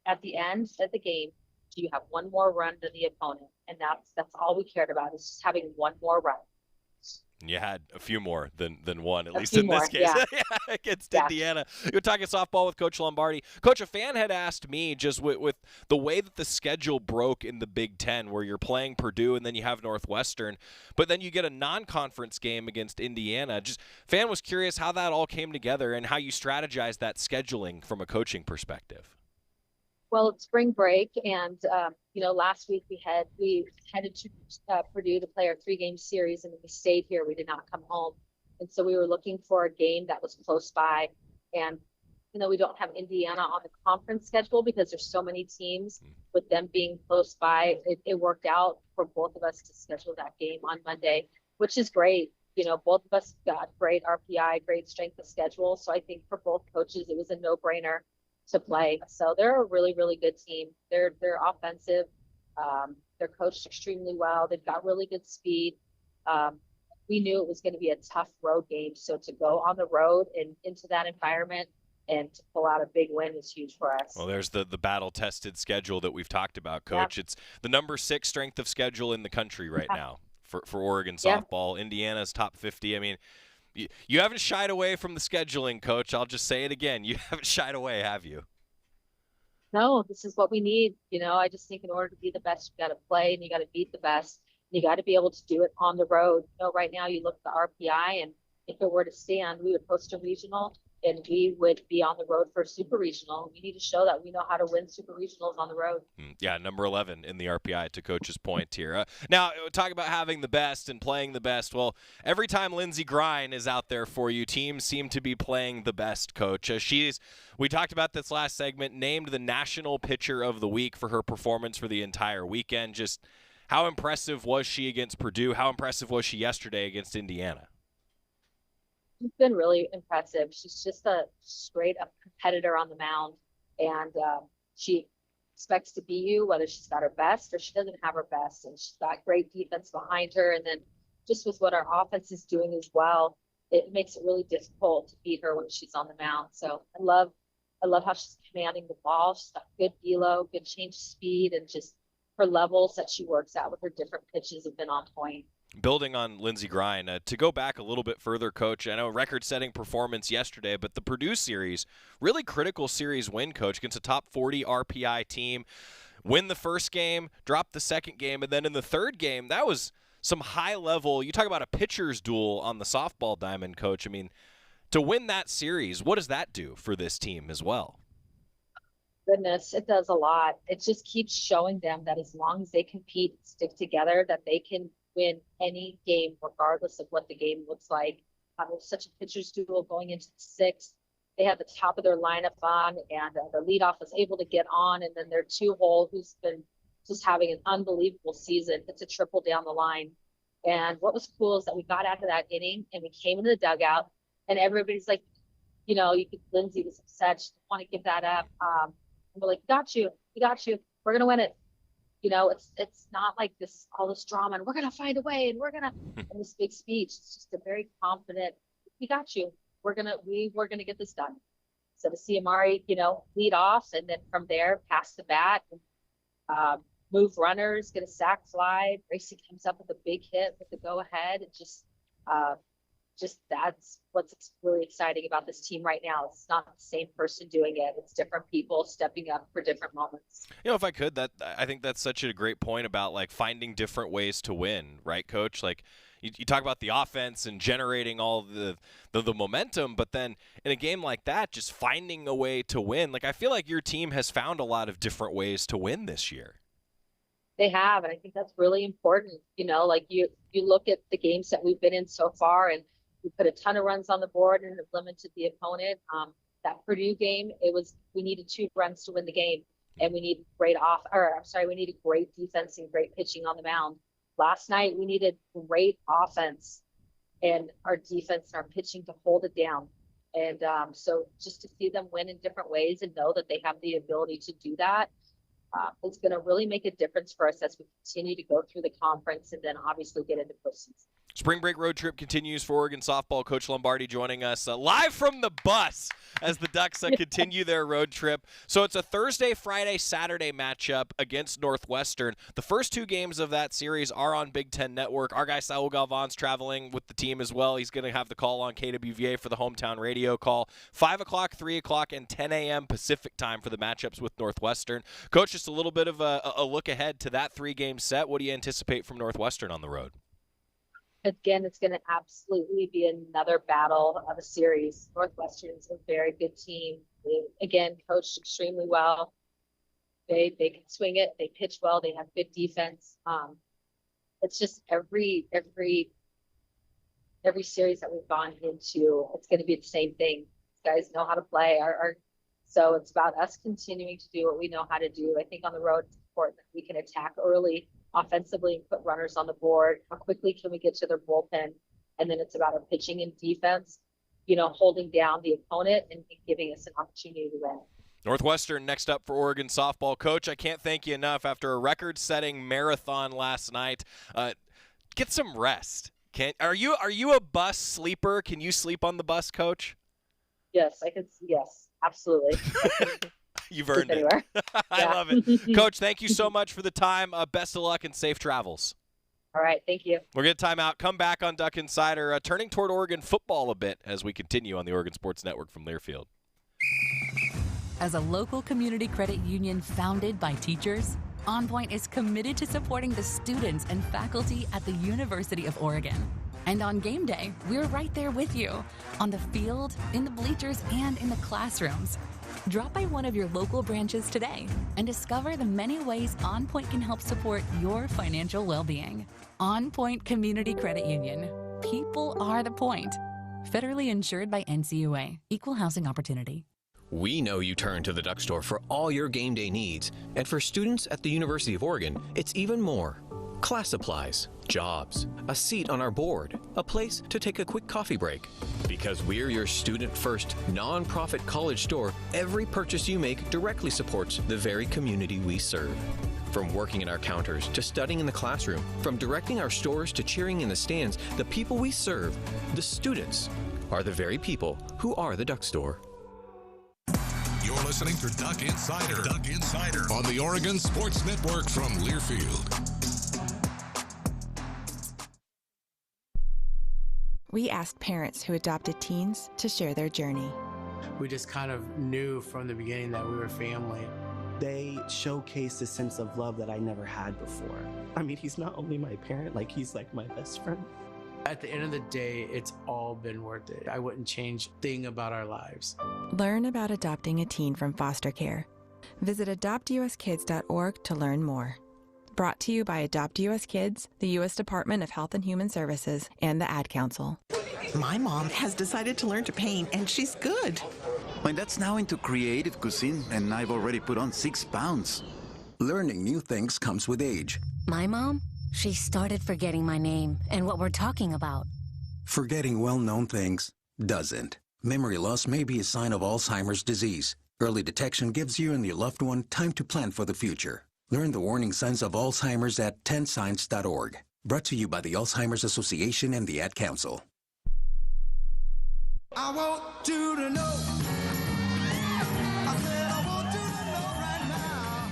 at the end of the game, do you have one more run than the opponent? And that's all we cared about, is just having one more run. You had a few more than one, at least in this case. Yeah. Against Indiana. You're talking softball with Coach Lombardi. Coach, a fan had asked me, just with the way that the schedule broke in the Big Ten, where you're playing Purdue and then you have Northwestern, but then you get a non-conference game against Indiana. Just fan was curious how that all came together and how you strategized that scheduling from a coaching perspective. Well, it's spring break, and last week we headed to Purdue to play our 3-game series, and we stayed here. We did not come home, and so we were looking for a game that was close by. And we don't have Indiana on the conference schedule because there's so many teams. With them being close by, it worked out for both of us to schedule that game on Monday, which is great. Both of us got great RPI, great strength of schedule. So I think for both coaches, it was a no-brainer to play. So they're a really, really good team. They're offensive. They're coached extremely well. They've got really good speed. We knew it was going to be a tough road game. So to go on the road and into that environment and to pull out a big win was huge for us. Well, there's the battle-tested schedule that we've talked about, Coach. It's the number 6 strength of schedule in the country right now for Oregon softball. Indiana's top 50. I mean, you haven't shied away from the scheduling, Coach. I'll just say it again. You haven't shied away, have you? No, this is what we need. I just think in order to be the best, you got to play and you got to beat the best. You got to be able to do it on the road. Right now you look at the RPI, and if it were to stand, we would host a regional and we would be on the road for a super regional. We need to show that we know how to win super regionals on the road. Yeah, number 11 in the RPI, to Coach's point here. Now, talk about having the best and playing the best. Well, every time Lindsey Grine is out there for you, teams seem to be playing the best, Coach. We talked about this last segment, named the National Pitcher of the Week for her performance for the entire weekend. Just how impressive was she against Purdue? How impressive was she yesterday against Indiana? She's been really impressive. She's just a straight up competitor on the mound, and she expects to beat you whether she's got her best or she doesn't have her best. And she's got great defense behind her, and then just with what our offense is doing as well, it makes it really difficult to beat her when she's on the mound. So I love how she's commanding the ball. She's got good velo, good change of speed, and just her levels that she works out with her different pitches have been on point. Building on Lindsey Grine, to go back a little bit further, Coach, I know record-setting performance yesterday, but the Purdue series, really critical series win, Coach, against a top 40 RPI team. Win the first game, drop the second game, and then in the third game, that was some high-level, you talk about a pitcher's duel on the softball diamond, Coach. I mean, to win that series, what does that do for this team as well? Goodness, it does a lot. It just keeps showing them that as long as they compete and stick together, that they can win any game, regardless of what the game looks like. It was such a pitcher's duel going into the 6th. They had the top of their lineup on, and the leadoff was able to get on, and then their 2-hole, who's been just having an unbelievable season, hits a triple down the line. And what was cool is that we got out of that inning, and we came into the dugout, and everybody's like, Lindsey was upset. She didn't want to give that up. And we're like, we got you. We're going to win it. It's not like all this drama and we're going to find a way and and this big speech. It's just a very confident, we got you. We're going to get this done. So to see Amari, lead off, and then from there, pass the bat, and, move runners, get a sac fly. Gracie comes up with a big hit with the go ahead. It just that's what's really exciting about this team right now. It's not the same person doing it. It's different people stepping up for different moments. If I could, I think that's such a great point about like finding different ways to win, right, Coach? Like you talk about the offense and generating all the momentum, but then in a game like that, just finding a way to win. Like I feel like your team has found a lot of different ways to win this year. They have, and I think that's really important. Like you look at the games that we've been in so far, and We put a ton of runs on the board and have limited the opponent. That Purdue game, we needed 2 runs to win the game, and we needed we needed great defense and great pitching on the mound. Last night, we needed great offense and our defense and our pitching to hold it down. And so just to see them win in different ways and know that they have the ability to do that, it's going to really make a difference for us as we continue to go through the conference and then obviously get into postseason. Spring break road trip continues for Oregon softball. Coach Lombardi joining us live from the bus as the Ducks continue their road trip. So it's a Thursday, Friday, Saturday matchup against Northwestern. The first 2 games of that series are on Big Ten Network. Our guy Saul Galvan's traveling with the team as well. He's going to have the call on KWVA for the hometown radio call. 5 o'clock, 3 o'clock, and 10 a.m. Pacific time for the matchups with Northwestern. Coach, just a little bit of a look ahead to that 3-game set. What do you anticipate from Northwestern on the road? Again, it's going to absolutely be another battle of a series. Northwestern is a very good team. They, again, coached extremely well. They can swing it. They pitch well. They have good defense. It's just every series that we've gone into, it's going to be the same thing. These guys know how to play. So it's about us continuing to do what we know how to do. I think on the road, it's important that we can attack early offensively and put runners on the board. How quickly can we get to their bullpen? And then it's about our pitching and defense, holding down the opponent and giving us an opportunity to win. Northwestern next up for Oregon softball. Coach, I can't thank you enough after a record-setting marathon last night. Get some rest. Are you a bus sleeper? Can you sleep on the bus, Coach? Yes, I can. Yes, absolutely. You've earned it. I love it. Coach, thank you so much for the time. Best of luck and safe travels. All right, thank you. We're going to time out. Come back on Duck Insider, turning toward Oregon football a bit as we continue on the Oregon Sports Network from Learfield. As a local community credit union founded by teachers, OnPoint is committed to supporting the students and faculty at the University of Oregon. And on game day, we're right there with you, on the field, in the bleachers, and in the classrooms. Drop by one of your local branches today and discover the many ways OnPoint can help support your financial well-being. OnPoint Community Credit Union. People are the point. Federally insured by NCUA. Equal housing opportunity. We know you turn to the Duck Store for all your game day needs. And for students at the University of Oregon, it's even more. Class supplies, jobs, a seat on our board, a place to take a quick coffee break. Because we're your student-first, non-profit college store, every purchase you make directly supports the very community we serve. From working in our counters to studying in the classroom, from directing our stores to cheering in the stands, the people we serve, the students, are the very people who are the Duck Store. You're listening to Duck Insider. Duck Insider on the Oregon Sports Network from Learfield. We asked parents who adopted teens to share their journey. We just kind of knew from the beginning that we were family. They showcased a sense of love that I never had before. I mean, he's not only my parent, he's like my best friend. At the end of the day, it's all been worth it. I wouldn't change a thing about our lives. Learn about adopting a teen from foster care. Visit adoptuskids.org to learn more. Brought to you by Adopt US Kids, the U.S. Department of Health and Human Services, and the Ad Council. My mom has decided to learn to paint, and she's good. My dad's now into creative cuisine, and I've already put on 6 pounds. Learning new things comes with age. My mom? She started forgetting my name and what we're talking about. Forgetting well-known things doesn't. Memory loss may be a sign of Alzheimer's disease. Early detection gives you and your loved one time to plan for the future. Learn the warning signs of Alzheimer's at 10signs.org. Brought to you by the Alzheimer's Association and the Ad Council. I want you to know. I said I want you to know right now.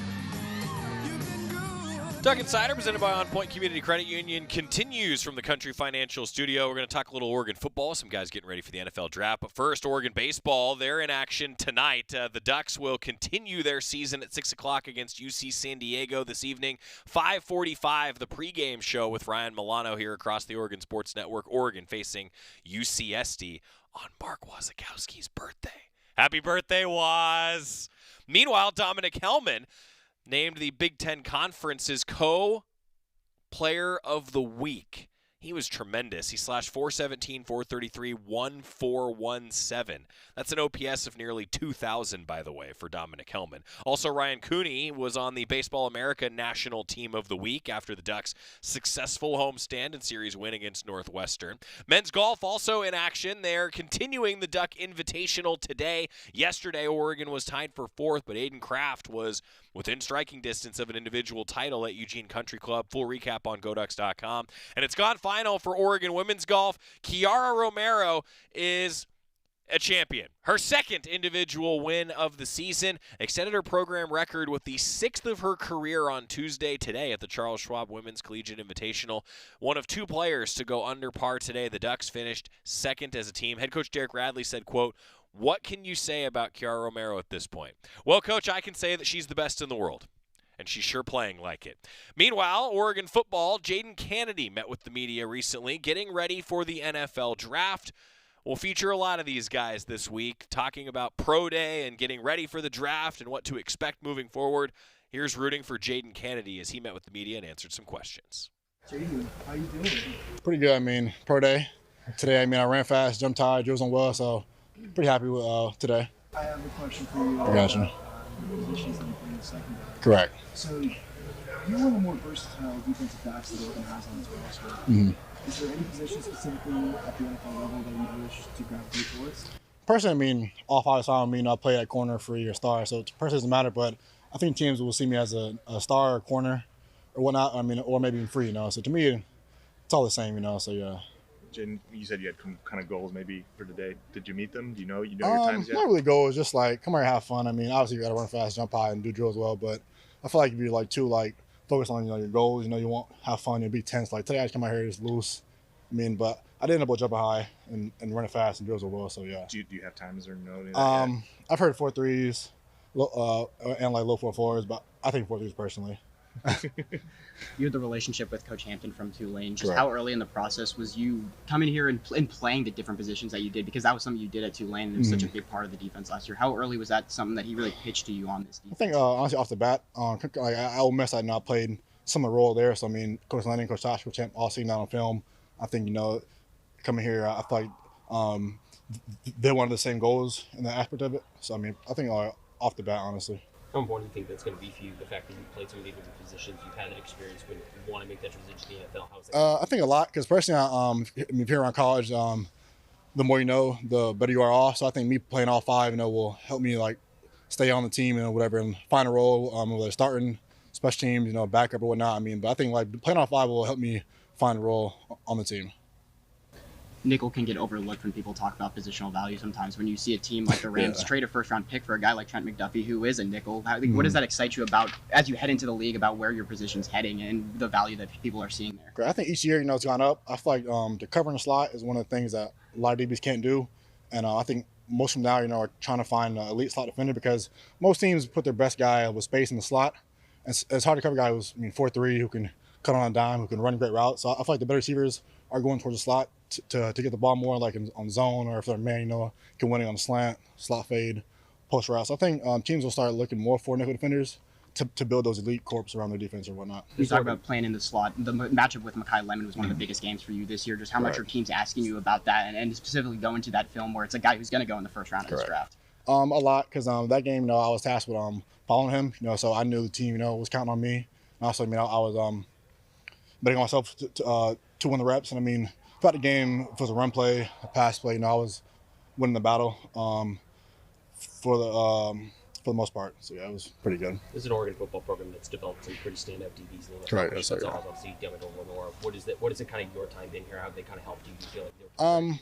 You've been good. Duck Insider, presented by OnPoint Community Credit Union, continues from the Country Financial Studio. We're going to talk a little Oregon football. Some guys getting ready for the NFL draft. But first, Oregon baseball. They're in action tonight. The Ducks will continue their season at 6 o'clock against UC San Diego this evening. 5:45, the pregame show with Ryan Milano here across the Oregon Sports Network. Oregon facing UCSD on Mark Wasikowski's birthday. Happy birthday, Waz! Meanwhile, Dominic Hellman named the Big Ten Conference's Co-Player of the Week. He was tremendous. He slashed 417, 433, 1417. That's an OPS of nearly 2,000, by the way, for Dominic Hellman. Also, Ryan Cooney was on the Baseball America National Team of the Week after the Ducks' successful homestand and series win against Northwestern. Men's golf also in action. They're continuing the Duck Invitational today. Yesterday, Oregon was tied for 4th, but Aiden Kraft was within striking distance of an individual title at Eugene Country Club. Full recap on GoDucks.com. And it's gone final for Oregon women's golf. Kiara Romero is a champion. Her second individual win of the season. Extended her program record with the 6th of her career on Tuesday today at the Charles Schwab Women's Collegiate Invitational. One of 2 players to go under par today. The Ducks finished second as a team. Head coach Derek Radley said, quote, "What can you say about Kiara Romero at this point?" Well, Coach, I can say that she's the best in the world, and she's sure playing like it. Meanwhile, Oregon football, Jaden Kennedy met with the media recently, getting ready for the NFL draft. We'll feature a lot of these guys this week, talking about pro day and getting ready for the draft and what to expect moving forward. Here's rooting for Jaden Kennedy as he met with the media and answered some questions. Jaden, how you doing? Pretty good. I mean, pro day. Today, I ran fast, jumped high, drills on well, so pretty happy with today. I have a question for you. I got you. Positions that you play in the secondary. Correct. So, you're one of the more versatile defensive backs that Oregon has on its roster. Mm-hmm. Is there any position specifically at the NFL level that you wish to gravitate towards? Personally, all 5 times, I play at corner, free, or star, so it personally doesn't matter, but I think teams will see me as a star or corner or whatnot, or maybe even free, So to me, it's all the same, so yeah. Jaden, you said you had some kind of goals maybe for today. Did you meet them? Do you know your times yet? Not really goals, just like come here, have fun. Obviously you got to run fast, jump high, and do drills well. But I feel like if you're too focused on your goals, you won't have fun. You'll be tense. Like today, I just come out here just loose. But I did end up jumping high and running fast and drills well. So yeah. Do you have times or no? I've heard 4.3s, and low 4.4s, but I think 4.3s personally. You had the relationship with Coach Hampton from Tulane. Just Correct. How early in the process was you coming here and playing the different positions that you did? Because that was something you did at Tulane, and it was such a big part of the defense last year. How early was that something that he really pitched to you on this defense? I think honestly off the bat, at Ole Miss, I played some of the role there. So Coach Lennon, Coach Tosh, Coach Champ, all seen that on film. I think coming here, I feel like they wanted the same goals in that aspect of it. So I think off the bat, honestly. How important do you think that's going to be for you, the fact that you played some of the different positions, you've had an experience when you want to make that transition to the NFL? How is that? I think a lot, because personally, here around college, the more you know, the better you are off. So I think me playing all 5, will help me stay on the team and whatever, and find a role, whether starting, special teams, backup or whatnot. But I think playing all 5 will help me find a role on the team. Nickel can get overlooked when people talk about positional value sometimes. When you see a team like the Rams trade a first-round pick for a guy like Trent McDuffie, who is a nickel, what does that excite you about as you head into the league, about where your position's heading and the value that people are seeing there? I think each year, it's gone up. I feel like the covering the slot is one of the things that a lot of DBs can't do. And I think most of them now, are trying to find an elite slot defender, because most teams put their best guy with space in the slot. And it's hard to cover a guy who's 4'3", who can cut on a dime, who can run great routes. So I feel like the better receivers are going towards the slot to get the ball more on zone, or if they're man, can win it on the slant, slot fade, post route. So I think teams will start looking more for nickel defenders to build those elite corps around their defense or whatnot. You talk about playing in the slot. The matchup with Mekhi Lemon was one of the biggest games for you this year. Just how much are teams asking you about that, and specifically going to that film where it's a guy who's going to go in the first round of this draft? A lot, because that game, I was tasked with following him, so I knew the team, was counting on me. And also, I was betting on myself to win the reps. And throughout the game, if it was a run play, a pass play, I was winning the battle for the most part. So yeah, it was pretty good. This is an Oregon football program that's developed some pretty standout DBs in the NFL. Right, that's right. Obviously, Devin Lenore. What is it kind of your time being here? How have they kind of helped you? Do you feel like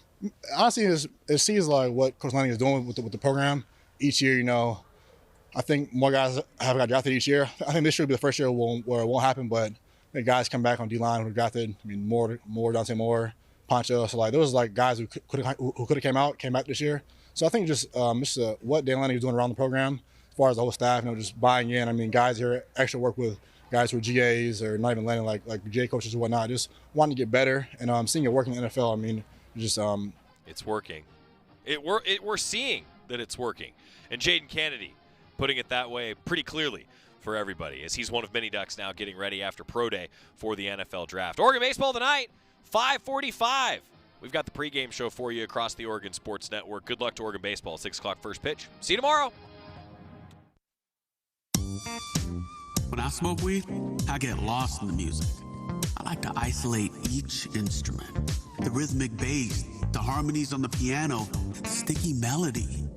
honestly, it sees what Coach Lennon is doing with the program each year. I think more guys have got drafted each year. I think this year will be the first year where it won't happen, but the guys come back on D-line who drafted. More Dante Moore, Poncho. So there was guys who could have came back this year. So I think just what Dan Lanning is doing around the program, as far as the whole staff, just buying in. Guys here actually work with guys who are GAs or not even Lanning, like GA coaches and whatnot, just wanting to get better. And seeing it work in the NFL, it's working. We're seeing that it's working. And Jaden Kennedy putting it that way pretty clearly for everybody, as he's one of many Ducks now getting ready after Pro Day for the NFL Draft. Oregon baseball tonight, 5:45. We've got the pregame show for you across the Oregon Sports Network. Good luck to Oregon baseball. 6 o'clock first pitch. See you tomorrow. When I smoke weed, I get lost in the music. I like to isolate each instrument. The rhythmic bass, the harmonies on the piano, the sticky melody.